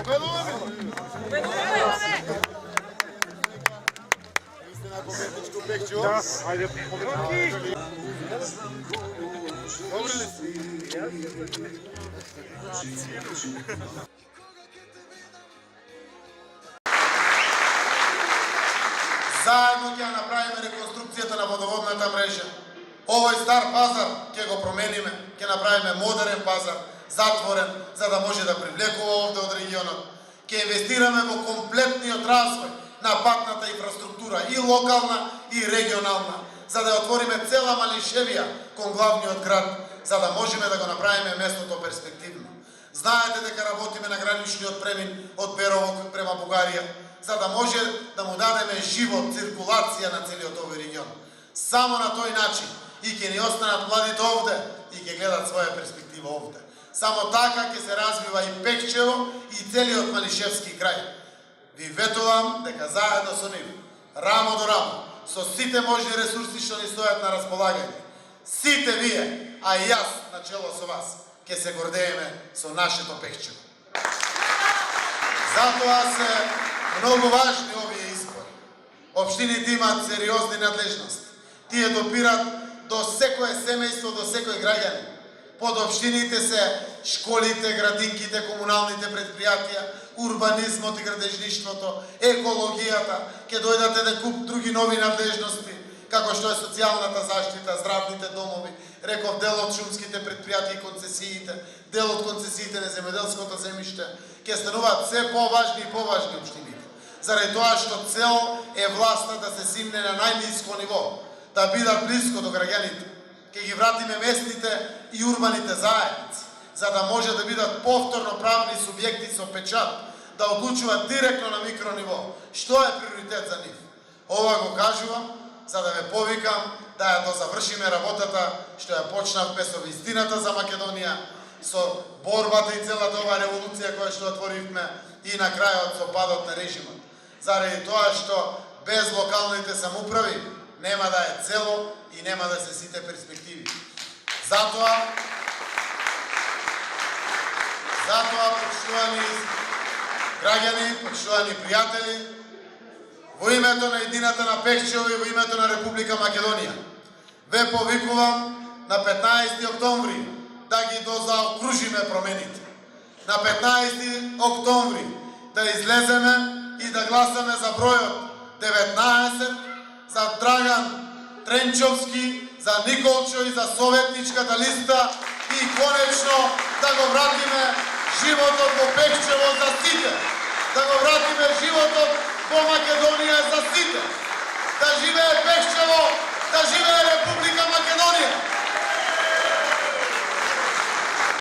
Да, айде. Добре ли си? Заедно ќе направиме реконструкцијата на водоводната мрежа. Овој стар пазар ќе го промениме, ќе направиме модерен пазар, затворен, за да може да привлекува овде од регионот. Ќе инвестираме во комплетниот развој на патната инфраструктура, и локална, и регионална, за да отвориме цела Малишевија кон главниот град, за да можеме да го направиме местото перспективно. Знаете дека работиме на граничниот премин од Берово према Бугарија, за да може да му дадеме живот, циркулација на целиот овој регион. Само на тој начин и ќе ни останат младите овде и ќе гледат своја перспектива овде. Само така ќе се развива и Пекчево и целиот Малишевски крај. Ви ветувам дека заедно со нив, рамо до рамо, со сите можни ресурси што ни стојат на располагање, сите вие, а и јас начело со вас, ќе се гордееме со нашето Пекчево. Затоа се многу важни овие избори. Општините имаат сериозни надлежности. Тие допират до секое семејство, до секој граѓанин. Под општините се школите, градинките, комуналните предпријатија, урбанизмот и градежништвото, екологијата, ќе дојдат еден куп други нови надлежности, како што е социјалната заштита, здравните домови, реков дел од шумските предпријатија и концесиите, дел од концесиите на земјоделското земјиште, ќе стануваат се поважни и поважни општините. Заради тоа што цел е власта да се симне на најниско ниво, да бидат близко до граѓаните. Ќе ги вратиме местните и урбаните заедници, за да може да бидат повторно правни субјекти со печат, да одлучуваат директно на микрониво што е приоритет за нив. Ова го кажувам за да ве повикам да ја дозавршиме работата што ја почнавме со вистината за Македонија, со борбата и целата оваа револуција која што отворивме и на крајот со падот на режимот. Заради тоа што без локалните самоуправи нема да е цело и нема да се сите перспективи. Затоа, почитувани граѓани, почитувани пријатели, во името на едината на Пекчево и во името на Република Македонија, ве повикувам на 15 октомври да ги дозаокружиме промените. На 15 октомври да излеземе и да гласаме за бројот 19, за Драган Тренчовски, за Николчо и за советничката листа и конечно да го вратиме животот во Пекчево за сите. Да го вратиме животот во Македонија за сите. Да живее Пекчево!